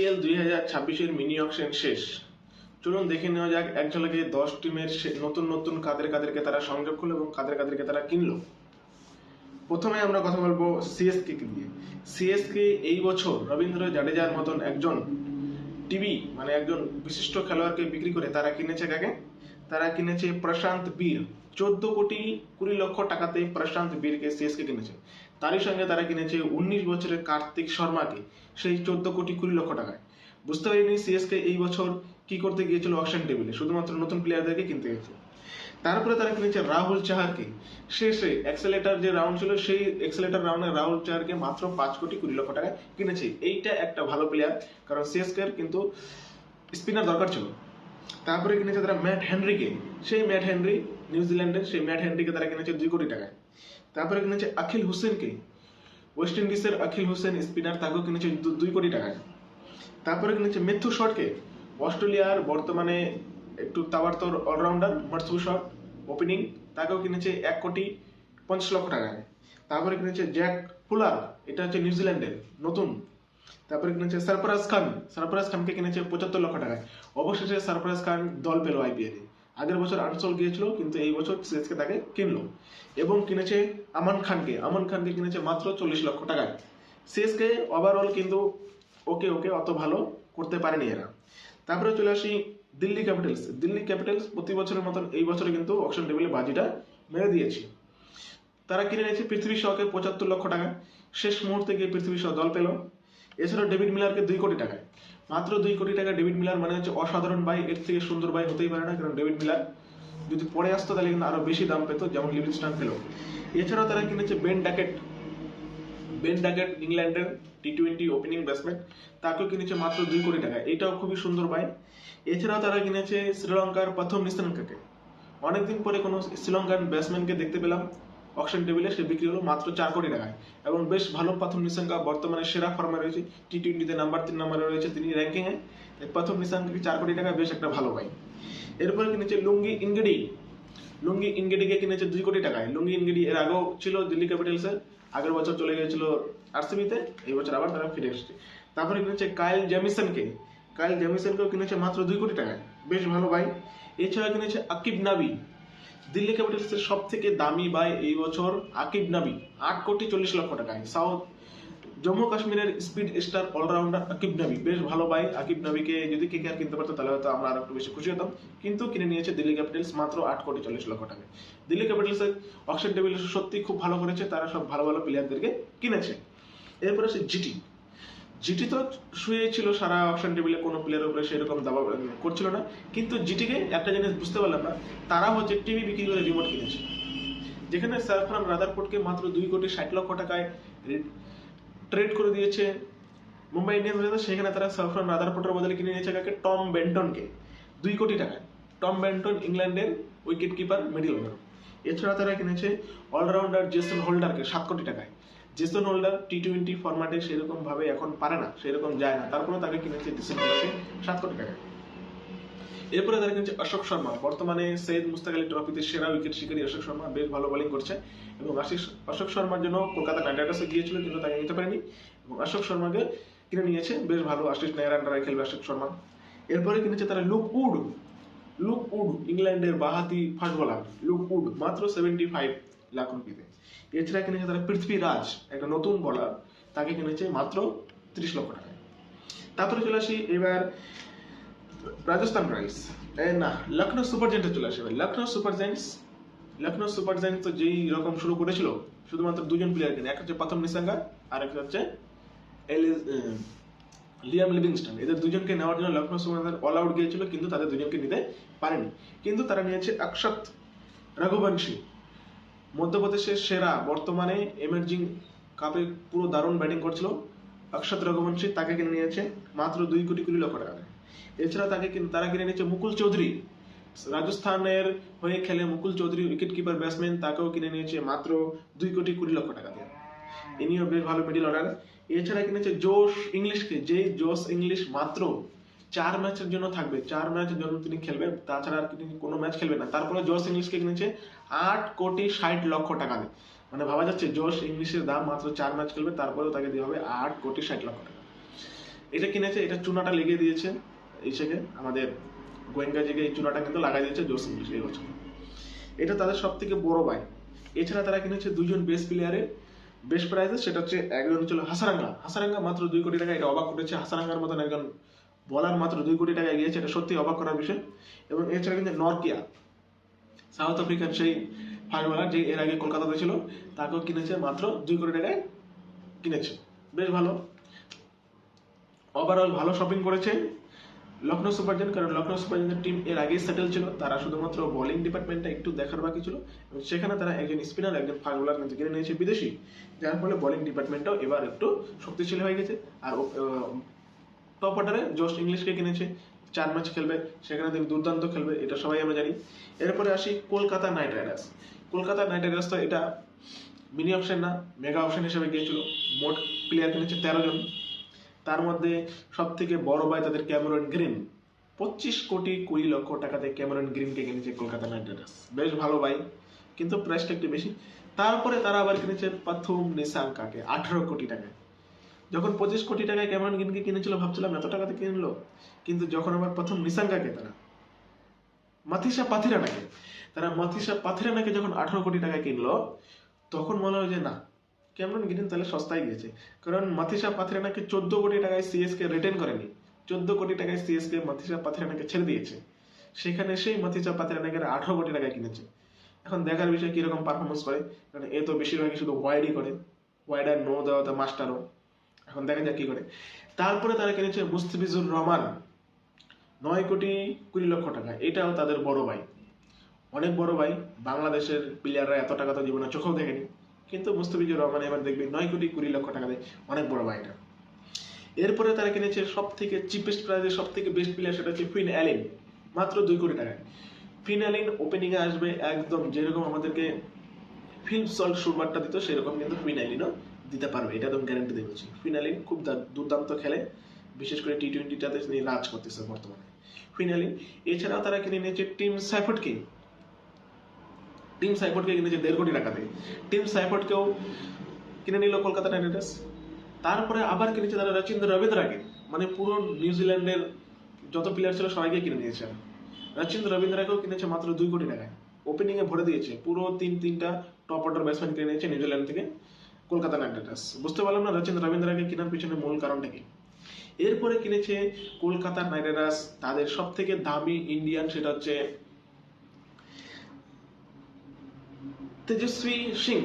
IPL 2026-এর mini auction শেষ। চলুন দেখে নেওয়া যাক এক ঝলকে 10 টিমের নতুন নতুন কাদেরকে তারা সংযোগ করলো এবং কাদেরকে তারা কিনলো। প্রথমে আমরা কথা বলবো সিএসকে কে নিয়ে। সিএসকে এই বছর রবীন্দ্র জাডেজার মতন একজন টিভি মানে একজন বিশিষ্ট খেলোয়াড়কে বিক্রি করে তারা কিনেছে কাকে? তারা কিনেছে প্রশান্ত বীর। 14,20,00,000 টাকাতে প্রশান্ত বীরকে সিএসকে কিনেছে। তারই সঙ্গে তারা কিনেছে 19 বছরের কার্তিক শর্মাকে সেই 14,20,00,000 টাকায়। বুঝতে পারিনি সিএসকে এই বছর কি করতে গিয়েছিল অকশন টেবিলে, শুধুমাত্র নতুন প্লেয়ারদেরকে কিনতে গেছে। তারপরে তারা কিনেছে রাহুল চাহারকে। শেষে এক্সেলেটার যে রাউন্ড ছিল সেই এক্সেলেটার রাউন্ডে রাহুল চাহারকে মাত্র 5,20,00,000 টাকায় কিনেছে। এইটা একটা ভালো প্লেয়ার, কারণ সিএসকে কিন্তু স্পিনার দরকার ছিল। তারপরে কিনেছে তারা ম্যাট হেনরিকে। সেই ম্যাট হেনরি নিউজিল্যান্ডের, সেই ম্যাট হেনরিকে তারা কিনেছে 2 কোটি টাকায়। তারপরে কিনেছে আখিল হোসেনকে, ওয়েস্ট ইন্ডিজের আখিল হোসেন স্পিনার, তাকেও কিনেছে 2 কোটি টাকায়। তারপরে কিনেছে মিথু শটকে, অস্ট্রেলিয়ার বর্তমানে একটু তাবাড়তোড় অলরাউন্ডার মার্সু শট ওপেনিং, তাকেও কিনেছে 1,50,00,000 টাকায়। তারপরে কিনেছে জ্যাক ফুলার, এটা হচ্ছে নিউজিল্যান্ডের নতুন। তারপরে কিনেছে সরফরাজ খানকে কিনেছে 75,00,000 টাকায়। অবশেষে সরফরাজ খান দল পেল আইপিএলে। আগের বছর আনসোল গিয়েছিল, কিন্তু এই বছর সিএসকে তাকে কিনলো। এবং কিনেছে আমান খানকে কিনেছে মাত্র 40,00,000 টাকায়। সিএসকে ওভারঅল কিন্তু ওকে অত ভালো করতে পারেনি এরা। তারপরে চলে আসি দিল্লি ক্যাপিটালস প্রতি বছরের মতন এই বছরে কিন্তু অকশন টেবিলে বাজিটা মেরে দিয়েছে। তারা কিনে নিয়েছে পৃথ্বী শকে 75,00,000 টাকায়। শেষ মুহূর্তে গিয়ে পৃথ্বী শ দল পেল। এছাড়াও ডেভিড মিলারকে 2 কোটি টাকায়, মাত্র 2 কোটি টাকা। ডেভিড মিলার মানে হচ্ছে অসাধারণ বাই, এর থেকে সুন্দর বাই হতেই পারে না। কারণ ডেভিড মিলার যদি পরে আসতো তাহলে কিন্তু আরো বেশি দাম পেত, যেমন লিভিংস্টন পেল। এছাড়াও তারা কিনেছে বেন ডাকেট ইংল্যান্ডের টি20 ওপেনিং ব্যাটসম্যান, তাকেও কিনেছে মাত্র 2 কোটি টাকায়। এটাও খুবই সুন্দর বাই। এছাড়াও তারা কিনেছে শ্রীলঙ্কার প্রথম নিশাঙ্কাকে। অনেকদিন পরে কোনো শ্রীলঙ্কান ব্যাটসম্যানকে দেখতে পেলাম অকশন টেবিলে, সে বিক্রি হলো মাত্র 4 কোটি টাকায়। এবং বেশ ভালো প্রথম নিশাঙ্কা, বর্তমানে সেরা ফর্মে রয়েছে, টি20-তে নাম্বার 3 নম্বরে রয়েছে তিনি র্যাঙ্কিং এ। প্রথম নিশাঙ্কাকে 4 কোটি টাকা বেশ একটা ভালো পাই। এরপরে কিনেছে লুঙ্গি ইনগেডিকে কিনেছে 2 কোটি টাকায়। লুঙ্গি ইনগেডি এর আগেও ছিল দিল্লি ক্যাপিটালসে, আগের বছর চলে গিয়েছিল আরসিবিতে, এই বছর আবার তারা ফিরে এসেছে। তারপরে কিনেছে কাইল জ্যামিসনকেও কিনেছে মাত্র 2 কোটি টাকায়, বেশ ভালো বাই। এছাড়া কিনেছে আকিব নাবি। দিল্লি ক্যাপিটালসের সব থেকে দামি বাই এই বছর আকিব নাবি, 8,40,00,000 টাকায়। জম্মু কাশ্মীরের স্পিড স্টার অলরাউন্ডার আকিব নাবি, বেশ ভালো বাই। আকিব নাবিকে যদি কেকেআর কিনতে পারতো তাহলে হয়তো আমরা আর একটু বেশি খুশি হতাম, কিন্তু কিনে নিয়েছে দিল্লি ক্যাপিটালস মাত্র 8,40,00,000 টাকায়। দিল্লি ক্যাপিটালসের অকশন টেবিল সত্যি খুব ভালো করেছে, তারা সব ভালো প্লেয়ারদেরকে কিনেছে। এরপরে সে জিটি তো শুয়ে ছিল সারা অকশন টেবিলে, কোনো প্লেয়ারের উপরে সেরকম দাবা করছিল না। কিন্তু জিটিকে একটা জিনিস বুঝতে পারলাম না, তারা হচ্ছে টিভি বিক্রি করে রিমোট কিনেছে। যেখানে সারফরান রাদারফোর্ডকে মাত্র 2,60,00,000 টাকায় ট্রেড করে দিয়েছে মুম্বাই ইন্ডিয়ান্স, সেখানে তারা সারফরান রাদারফোর্ডের বদলে কিনে নিয়েছে কাকে? টম বেন্টনকে 2 কোটি টাকায়। টম বেন্টন ইংল্যান্ডের উইকেট কিপার, মিডল অর্ডার। এছাড়া তারা কিনেছে অলরাউন্ডার জেসন হোল্ডারকে 7 কোটি টাকায়। জেসন হোল্ডার টি20 ফরম্যাটে সেরকম ভাবে এখন পারে না, সেরকম যায় না, তারপরে তাকে কিনেছে জেসন হোল্ডারকে 7 কোটি টাকায়। এরপরে তারা কিনেছে অশোক শর্মা, বর্তমানে সৈয়দ মুস্তাক আলী ট্রফিতে সেরা উইকেট শিকারী অশোক শর্মা, বেশ ভালো বোলিং করছে। এবং অশোক শর্মার জন্য কলকাতা নাইট রাইডার্সে গিয়েছিল, কিন্তু তাকে নিতে পারেনি, এবং অশোক শর্মাকে কিনে নিয়েছে, বেশ ভালো। আশিস নায়ার আন্ডারে খেলবে অশোক শর্মা। এরপরে কিনেছে তারা লুক উড, ইংল্যান্ডের বাহাতি ফাস্ট বোলার লুক উড, মাত্র 75 লাখ রুপিতে। এছাড়া কিনেছে তারা পৃথ্বীরাজ, একটা নতুন বোলার, তাকে কিনেছে মাত্র 30 লক্ষ টাকায়। তারপরে চলে আসি এবার রাজস্থান রয়্যালস, লখনৌ সুপার জায়েন্টে চলে আসে। লখনৌ সুপার জায়েন্টস তো যেই রকম শুরু করেছিল, শুধুমাত্র 2জন প্লেয়ার কিনে, এক হচ্ছে প্রথম নিশাঙ্কা আর এক হচ্ছে লিয়াম লিভিংস্টন। এদের 2জনকে নেওয়ার জন্য Lucknow super giant's all out গিয়েছিল, কিন্তু তাদের 2জনকে নিতে পারেনি। কিন্তু তারা নিয়েছে অক্ষত রঘুবংশী, মধ্যপ্রদেশের সেরা, বর্তমানে এমার্জিং কাপে পুরো দারুণ ব্যাটিং করছিল অক্ষত রঘুবংশী, তাকে কিনে নিয়েছে মাত্র 2,20,00,000 টাকায়। এছাড়া তারা কিনে নিয়েছে মুকুল চৌধুরী, রাজস্থানের হয়ে খেলে মুকুল চৌধুরী, উইকেট কিপার ব্যাটসম্যান, তাকেও কিনে নিয়েছে মাত্র 2,20,00,000 টাকা দিয়ে। ইনিও বেশ ভালো মিডল অর্ডার। এছাড়া কিনেছে জোশ ইংলিশকে, যেই জোশ ইংলিশ মাত্র 4 ম্যাচের জন্য থাকবে, 4 ম্যাচের জন্য তিনি খেলবে, তাছাড়া আর তিনি কোনো ম্যাচ খেলবে না। তারপরে জোশ ইংলিশকে কিনেছে 8,60,00,000 টাকা দিয়ে। মানে ভাবা যাচ্ছে জোশ ইংলিশের দাম মাত্র 4 ম্যাচ খেলবে, তারপরেও তাকে দেওয়া হবে 8,60,00,000 টাকা। এটা কিনেছে, এটা চুনাটা লেগে দিয়েছে ইসেকে, আমাদের গোয়েঙ্কাজিকে এই চুনাটা কিন্তু লাগাই দিয়েছে জোস ইংলিশ এই বছর। এটা তাদের সব থেকে বড় বাই। এছাড়া তারা কিনেছে দুইজন বেস্ট প্লেয়ারের বেস্ট প্রাইজে, সেটা হচ্ছে একজন ছিল হাসারাঙ্গা মাত্র 2 কোটি টাকা। এটা অবাক করেছে, হাসারাঙ্গার মতন একজন বলার মাত্র 2 কোটি টাকায় গিয়েছে, এটা সত্যি অবাক করার বিষয়। এবং এছাড়া কিন্তু নরকিয়া, সাউথ আফ্রিকার সেই ফাস্ট বোলার যে এর আগে কলকাতাতে ছিল, তাকেও কিনেছে মাত্র 2 কোটি টাকায় কিনেছে, বেশ ভালো। ওভারঅল ভালো শপিং করেছে লখনৌ সুপার জায়ান্ট, কারণ লখনৌ সুপার জায়ান্টের টিম এর আগেই সেটেল ছিল, তারা শুধুমাত্র বোলিং ডিপার্টমেন্টটা একটু দেখার বাকি ছিল, এবং সেখানে তারা একজন স্পিনার একজন ফাস্ট বোলার কিন্তু কিনে নিয়েছে বিদেশি, যার ফলে বোলিং ডিপার্টমেন্টটাও এবার একটু শক্তিশালী হয়ে গেছে। আর টপ অর্ডারে জোশ ইংলিশকে কিনেছে, 4 ম্যাচ খেলবে, সেখানে তিনি দুর্দান্ত খেলবে, এটা সবাই আমরা জানি। এরপরে আসি Kolkata night Riders. Kolkata night Riders তো এটা মিনি অপশন না, মেগা অপশন হিসেবে গিয়েছিল। মোট প্লেয়ার কিনেছে 13 জন, তার মধ্যে সব থেকে বড় ভাই তাদের ক্যামেরন গ্রিন, 25 কোটি 20 লক্ষ টাকাতে ক্যামেরন গ্রিনকে কিনেছে কলকাতা নাইট রাইডার্স, বেশ ভালো ভাই, কিন্তু প্রাইসটা একটু বেশি। তারপরে তারা আবার কিনেছে প্রথম নিশাঙ্কাকে 18 কোটি টাকায়। যখন 25 কোটি টাকায় ক্যামেরন গ্রিনকে কিনেছিল ভাবছিলাম এত টাকাতে কিনলো, কিন্তু যখন আবার প্রথম নিশাঙ্কাকে মাথিসা পাথিরানাকে যখন 18 কোটি টাকায় কিনলো, তখন মনে হয় যে না, ক্যামেরন গ্রিন তাহলে সস্তায় গিয়েছে। কারণ মাথিসা পাথিরানাকে 14 কোটি টাকায় সিএসকে রিটেন করেনি, 14 কোটি টাকায় সিএসকে মাথিসা পাথিরানাকে ছেড়ে দিয়েছে, সেখানে সেই মাথিসা পাথিরানাকে 18 কোটি টাকায় কিনেছে। এখন দেখার বিষয় কিরকম পারফরমেন্স করে, কারণ এ তো বেশিরভাগই শুধু ওয়াইডই করে, ওয়াইড আর নো দেওয়া তো মাস্টারও, এখন দেখা যাক কি করে। তারপরে তারা কিনেছে মুস্তাফিজুর রহমান 9 কোটি 20 লক্ষ টাকা, এটাও তাদের বড় ভাই, অনেক বড় ভাই। বাংলাদেশের প্লেয়াররা এত টাকা তো জীবনে চোখেও দেখেনি, কিন্তু মুস্তাফিজুর রহমান এবার দেখবে 9 কোটি 20 লক্ষ টাকা দেয়, অনেক বড় ভাই এটা। এরপরে তারা কিনেছে সব থেকে চিপেস্ট প্রাইসে সব থেকে বেস্ট প্লেয়ার, সেটা হচ্ছে ফিন অ্যালেন, মাত্র 2 কোটি টাকায়। ফিন অ্যালেন ওপেনিং এ আসবে একদম যেরকম আমাদেরকে ফিল্ম সল্ট সুরবারটা দিত, সেরকম কিন্তু ফিন অ্যালেনও দিতে পারবে, এটা একদম গ্যারান্টি দিয়ে বলছি। ফিন অ্যালেন খুব দুর্দান্ত খেলে, বিশেষ করে টি-20টাতে তিনি রাজ করতেছে বর্তমানে ফিন অ্যালেন। এছাড়াও তারা কিনে নিয়েছে টিম সাইফোর্ডকে কিনেছে 1.5 কোটি টাকাতে। টিম সাইফোর্ডকেও কিনে নিল কলকাতা নাইট রাইডার্স। তারপরে আবার কিনেছে তারা রচিন্দ্র রবীন্দ্রাকে, মানে পুরো নিউজিল্যান্ডের যত প্লেয়ার ছিল সবাইকে কিনে নিয়েছে। রচিন্দ্র রবীন্দ্রাকেও কিনেছে মাত্র 2 কোটি টাকায়, ওপেনিং এ ভরে দিয়েছে, পুরো তিনটা টপ অর্ডার ব্যাটসম্যান কিনে নিয়েছে নিউজিল্যান্ড থেকে কলকাতা নাইট রাইডার্স। বুঝতে পারলাম না রচিন্দ্র রবীন্দ্রাকে কেনার পিছনে মূল কারণটা কি। এরপরে কিনেছে কলকাতা নাইট রাইডার্স তাদের সব থেকে দামি ইন্ডিয়ান, সেটা হচ্ছে তেজস্বী সিং।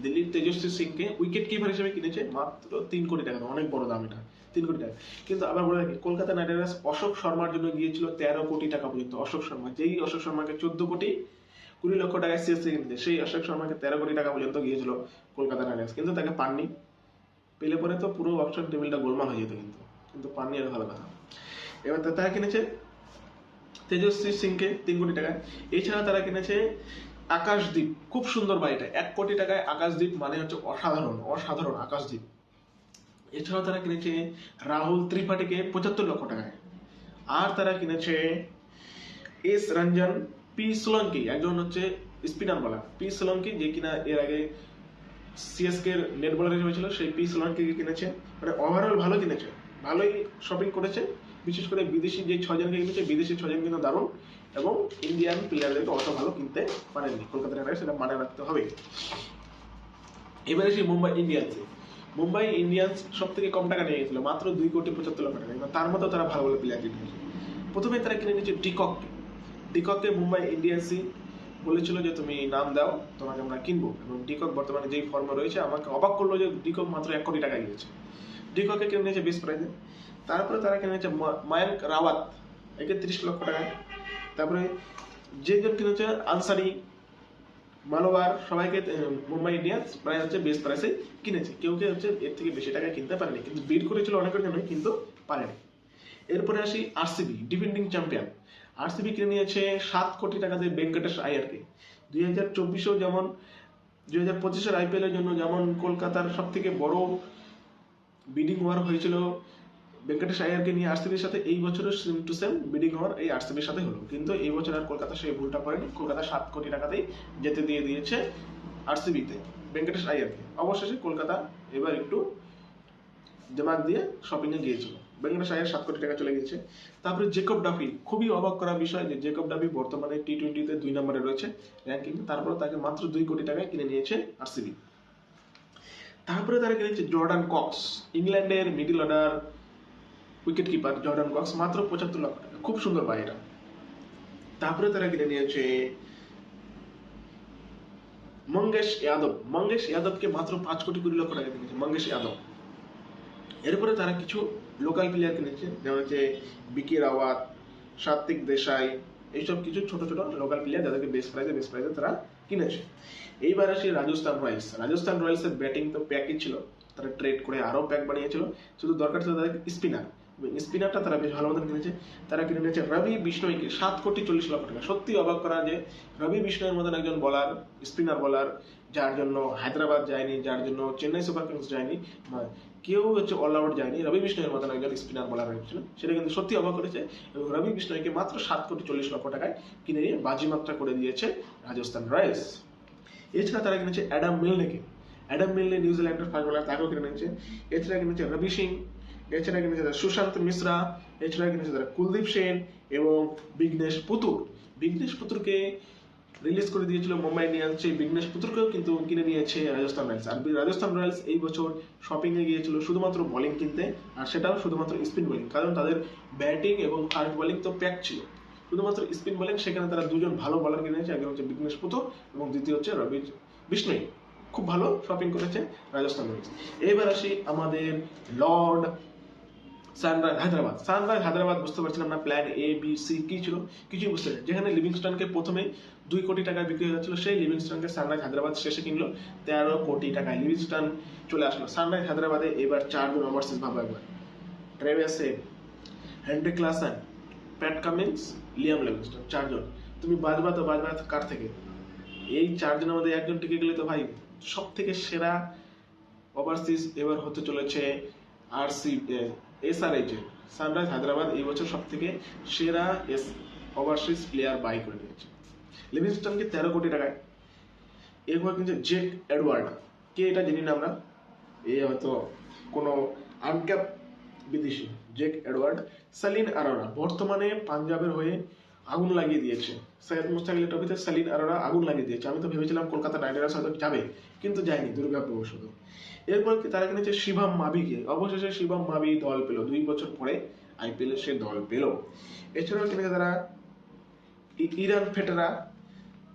দিল্লির তেজস্বী সিংকে উইকেট কিপার হিসেবে কিনেছে মাত্র 3 কোটি টাকা, অনেক বড় দাম এটা, 3 কোটি টাকা। কিন্তু আবার বলে রাখি, কলকাতা নাইট রাইডার্স অশোক শর্মার জন্য গিয়েছিল 13 কোটি টাকা পর্যন্ত। অশোক শর্মাকে 14 কোটি 20 লক্ষ টাকায় সিএসকে কিনেছে, সেই অশোক শর্মাকে 13 কোটি টাকা পর্যন্ত গিয়েছিল কলকাতা নাইট রাইডার্স, কিন্তু তাকে পাননি। পেলে পরে তো পুরো অপশন টেবিলটা গোলমাল হয়ে যেত, কিন্তু পাননি, আর ভালো কথা। এবার তারা কিনেছে তেজস্বী সিংকে 3 কোটি টাকায়। এছাড়া তারা কিনেছে আকাশদ্বীপ, খুব সুন্দর বাড়িটা, 1 কোটি টাকায় আকাশদ্বীপ, মানে হচ্ছে অসাধারণ আকাশদ্বীপ। এছাড়াও তারা কিনেছে রাহুল ত্রিপাঠীকে 75 লক্ষ টাকায়। আর তারা কিনেছে এস রঞ্জন পি সোলঙ্কি, একজন হচ্ছে স্পিনার বলার, পি সোলঙ্কি, যে কিনা এর আগে সিএসকে এর নেট বোলার হিসেবে ছিল, সেই পি সোলঙ্কিকে কিনেছে। মানে ওভারঅল ভালো কিনেছে, ভালোই শপিং করেছে। বিশেষ করে বিদেশি যে 6 জনকে কিনেছে, বিদেশি 6 জন কিন্তু দারুণ, এবং ইন্ডিয়ান প্লেয়ারদেরকে অত ভালো কিনতে পারেননি কলকাতা নাইট রাইডার্স, সেটা মানে রাখতে হবে। এবার এসে মুম্বাই ইন্ডিয়ান্স সব থেকে কম টাকা নিয়ে গেছিল, মাত্র 2 কোটি 75 লক্ষ টাকা। এবার তার মতো তারা ভালো ভালো প্লেয়ার কিনেছে। প্রথমে তারা কিনে নিয়েছে ডিককে মুম্বাই ইন্ডিয়ান্সই বলেছিল যে তুমি নাম দাও, তোমাকে আমরা কিনবো, এবং ডিকক বর্তমানে যেই ফর্মে রয়েছে, আমাকে অবাক করলো যে ডিকক মাত্র 1 কোটি টাকা গিয়েছে। ডিককে কিনে নিয়েছে বেস্ট প্রাইসে। তারপরে তারা কিনে নিয়েছে মায়াঙ্ক রাওয়াত, একে 30 লক্ষ টাকায়। তারপরে যেজন কিনেছে আনসারি, মালোয়ার, সবাইকে মুম্বাই ইন্ডিয়ান্স প্রায় হচ্ছে বেস্ট প্রাইসে কিনেছে। কেউ হচ্ছে এর থেকে বেশি টাকায় কিনতে পারেনি, কিন্তু বিড করেছিল অনেকের জন্যই, কিন্তু পারেনি। এরপরে আসি আরসিবি, ডিফেন্ডিং চ্যাম্পিয়ন। আরসিবি কিনে নিয়েছে 7 কোটি টাকাতে ভেঙ্কটেশ আয়ারকে। 2024-এও যেমন 2025-এর আইপিএল এর জন্য যেমন কলকাতার সব থেকে বড় বিডিং ওয়ার হয়েছিল ভেঙ্কটেশ আয়ারকে নিয়ে আরসিবির সাথে, এই বছরের same to same bidding war এই আরসিবির সাথে হলো। কিন্তু এই বছর আর কলকাতা সেই ভুলটা করেনি, কলকাতা 7 কোটি টাকাতেই যেতে দিয়ে দিয়েছে আরসিবিতে। ভেঙ্কটেশ আইয়ারকে। অবশেষে কলকাতা এবার একটু দিমাগ দিয়ে শপিং এ গিয়েছিল। ভেঙ্কটেশ আইয়ার 7 কোটি টাকা চলে গিয়েছে। তারপরে জেকব ডাফি, খুবই অবাক করা বিষয় যে জেকব ডাফি বর্তমানে টি-20 তে 2 নম্বরে রয়েছে র্যাঙ্কিং। তারপরে তাকে মাত্র 2 কোটি টাকায় কিনে নিয়েছে আরসিবি। তারপরে তারা কিনেছে জর্ডান কক্স, ইংল্যান্ডের middle order wicket keeper Jordan Cox, মাত্র 75 লক্ষ টাকা। খুব সুন্দর বাই এটা। তারপরে তারা কিনে নিয়েছে মঙ্গেশ যাদবকে মাত্র 5 কোটি 20 লক্ষ টাকা কিনেছে মঙ্গেশ যাদব। এরপরে তারা কিছু লোকাল প্লেয়ার কিনেছে, যেমন হচ্ছে বিকি রাওয়াত, সাত্বিক দেশাই, এইসব কিছু ছোট ছোট লোকাল প্লেয়ার যাদেরকে বেস্ট প্রাইসে তারা কিনেছে। এইবার আসি রাজস্থান রয়্যালসের ব্যাটিং তো প্যাকই ছিল, তারা ট্রেড করে আরো প্যাক বানিয়েছিল, শুধু দরকার ছিল তাদের স্পিনারটা তারা বেশ ভালো মতন কিনেছে। তারা কিনে নিয়েছে রবি বিষ্ণয়কে 7 কোটি 40 লক্ষ টাকা। সত্যি অবাক করা যে রবি বিষ্ণয়ের মতন একজন বলার, স্পিনার বলার, যার জন্য হায়দ্রাবাদ যায়নি, যার জন্য চেন্নাই সুপার কিংস যায়নি, কেউ হচ্ছে অল আউট যায়নি, রবি বিষ্ণয়ের মতন একজন স্পিনার বলার হয়েছিল, সেটা কিন্তু সত্যি অবাক করেছে। এবং রবি বিষ্ণয়কে মাত্র 7 কোটি 40 লক্ষ টাকায় কিনে নিয়ে বাজিমাত্রা করে দিয়েছে রাজস্থান রয়্যালস। এছাড়া তারা কিনেছে অ্যাডাম মিলনে নিউজিল্যান্ডের ফাস্ট বোলার, তাকেও কিনে নিয়েছে। এছাড়া কিনেছে রবি সিং, এছাড়া কিনেছে তারা সুশান্ত মিশ্রা, এছাড়া কিনেছে তারা কুলদীপ সেন এবং বিঘ্নেশ পুতুরকে রিলিজ করে দিয়েছিল মুম্বাই ইন্ডিয়ান্স। সেই বিঘ্নেশ পুতুরকেও কিন্তু কিনে নিয়েছে রাজস্থান রয়্যালস। আর রাজস্থান রয়্যালস এই বছর শপিং এ গিয়েছিল শুধুমাত্র বোলিং কিনতে, আর সেটাও শুধুমাত্র স্পিন বোলিং, কারণ তাদের ব্যাটিং এবং ফাস্ট বোলিং তো প্যাক ছিল, শুধুমাত্র স্পিন বোলিং। সেখানে তারা দুজন ভালো বোলার কিনেছে, একজন হচ্ছে বিঘ্নেশ পুতুর এবং দ্বিতীয় হচ্ছে রবি বিষ্ণয়। খুব ভালো শপিং করেছে রাজস্থান রয়্যালস। এবার আসি আমাদের লর্ড সানরাইজ হায়দ্রাবাদ বুঝতে পারছিলাম না প্ল্যান এ বি সি কি ছিল, কিছুই বুঝতে পারি। যেখানে লিভিংস্টনকে প্রথমে 2 কোটি টাকায় বিক্রি হয়ে যাচ্ছিল, সেই লিভিংস্টনকে সানরাইজ হায়দ্রাবাদ শেষে কিনলো 13 কোটি টাকায়। লিভিংস্টন চলে আসলো সানরাইজ হায়দ্রাবাদে। এবার 4 জন ওভারসিজ, ভাবো একবার, Travis Head, Henry Klaasen, Pat Cummins, Liam Livingstone, 4 জন। তুমি বাজবা কার থেকে? এই 4 জনের মধ্যে একজন টিকে গেলে তো ভাই সব থেকে সেরা ওভারসিজ এবার হতে চলেছে SRH সানরাইজ হায়দ্রাবাদ এই বছর সব থেকে সেরা ওভারসিজ প্লেয়ার বাই করে নিয়েছে লিভিংস্টনকে 13 কোটি টাকায়। এরপর কিন্তু জেক এডওয়ার্ড, কে এটা জানি না আমরা, এ হয়তো কোনো আনক্যাপ বিদেশি। জেক এডওয়ার্ড, সালিন আরোরা বর্তমানে পাঞ্জাবের হয়ে আগুন লাগিয়ে দিয়েছে। সৈয়দ মুস্তাক আলী ট্রফিতে সালিন আরোরা আগুন লাগিয়ে দিয়েছে। আমি তো ভেবেছিলাম কলকাতা নাইট রাইডার্স হয়তো যাবে, কিন্তু যায়নি দুর্ভাগ্যবশত। এরপর তারা কিনেছে শিবম মাভিকে। অবশেষে শিবম মাভি দল পেল, 2 বছর পরে আইপিএল সে দল পেল। এছাড়াও কিনেছে তারা ইরান ফেটেরা,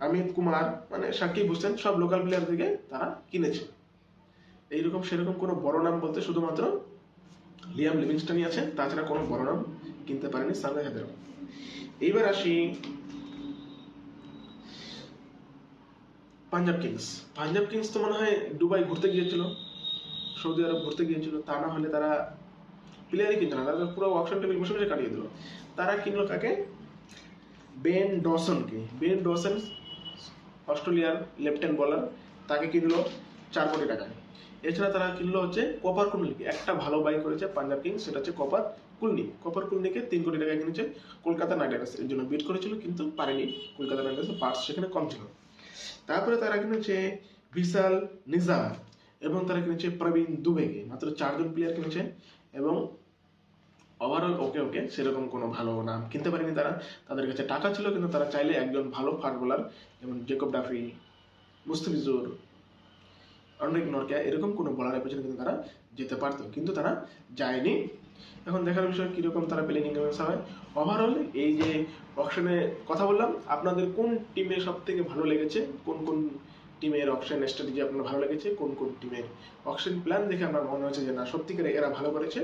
অমিত কুমার, মানে সাকিব হোসেন, সব লোকাল প্লেয়ার থেকে তারা কিনেছে। এইরকম সেরকম কোনো বড় নাম বলতে শুধুমাত্র লিয়াম লিভিংস্টনই আছে, তাছাড়া কোনো বড় নাম কিনতে পারেনি সানরাইজ হায়দ্রাবাদ। এইবার আসি পাঞ্জাব কিংস তো মনে হয় দুবাই ঘুরতে গিয়েছিল, সৌদি আরব ঘুরতে গিয়েছিল, তা না হলে তারা প্লেয়ারই কিনতো না, তারা পুরো অকশন টেবিল বসে বসে কাটিয়ে দিল। তারা কিনলো কাকে? বেন ডসন, অস্ট্রেলিয়ার লেফট হ্যান্ড বোলার, তাকে কিনলো 4 কোটি টাকায়। এছাড়া তারা কিনলো হচ্ছে কপার কুলনিকে। একটা ভালো বাই করেছে পাঞ্জাব কিংস, সেটা হচ্ছে কপার কুলনিকে 3 কোটি টাকায় কিনেছে। কলকাতা নাইট রাইডার্স এর জন্য বিড করেছিল, কিন্তু পারেনি। কলকাতা নাইট রাইডার্সের পার্টস সেখানে কম ছিল। তারপরে তারা কিনেছে বিশাল নিজাম এবং তারা কিনেছে প্রবীণ দুবেকে। মাত্র 4 জন প্লেয়ার কিনেছে এবং ওভারঅল ওকে সেরকম কোনো ভালো নাম কিনতে পারেনি তারা। তাদের কাছে টাকা ছিল, কিন্তু তারা চাইলে একজন ভালো ফাস্ট বোলার যেমন জেকব ডাফি, মুস্তাফিজুর, অনেক নরকিয়া, এরকম কোনো বোলারের পেছনে কিন্তু তারা যেতে পারতো, কিন্তু তারা যায়নি। এখন দেখার বিষয় কিরকম তারা প্লেইং ইলেভেন হয়। ওভারঅল এই যে অকশনে কথা বললাম, আপনাদের কোন টিমে সব থেকে ভালো লেগেছে, কোন টিমের অকশন স্ট্র্যাটেজি আপনার ভালো লেগেছে, কোন টিমের অকশন প্ল্যান দেখে আপনার মনে হচ্ছে যে না সত্যিকারে এরা ভালো করেছে,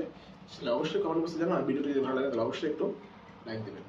সেটা অবশ্যই কমেন্ট বক্সে জানান। আর ভিডিওটি যদি ভালো লাগে তাহলে অবশ্যই একটু লাইক দেবেন।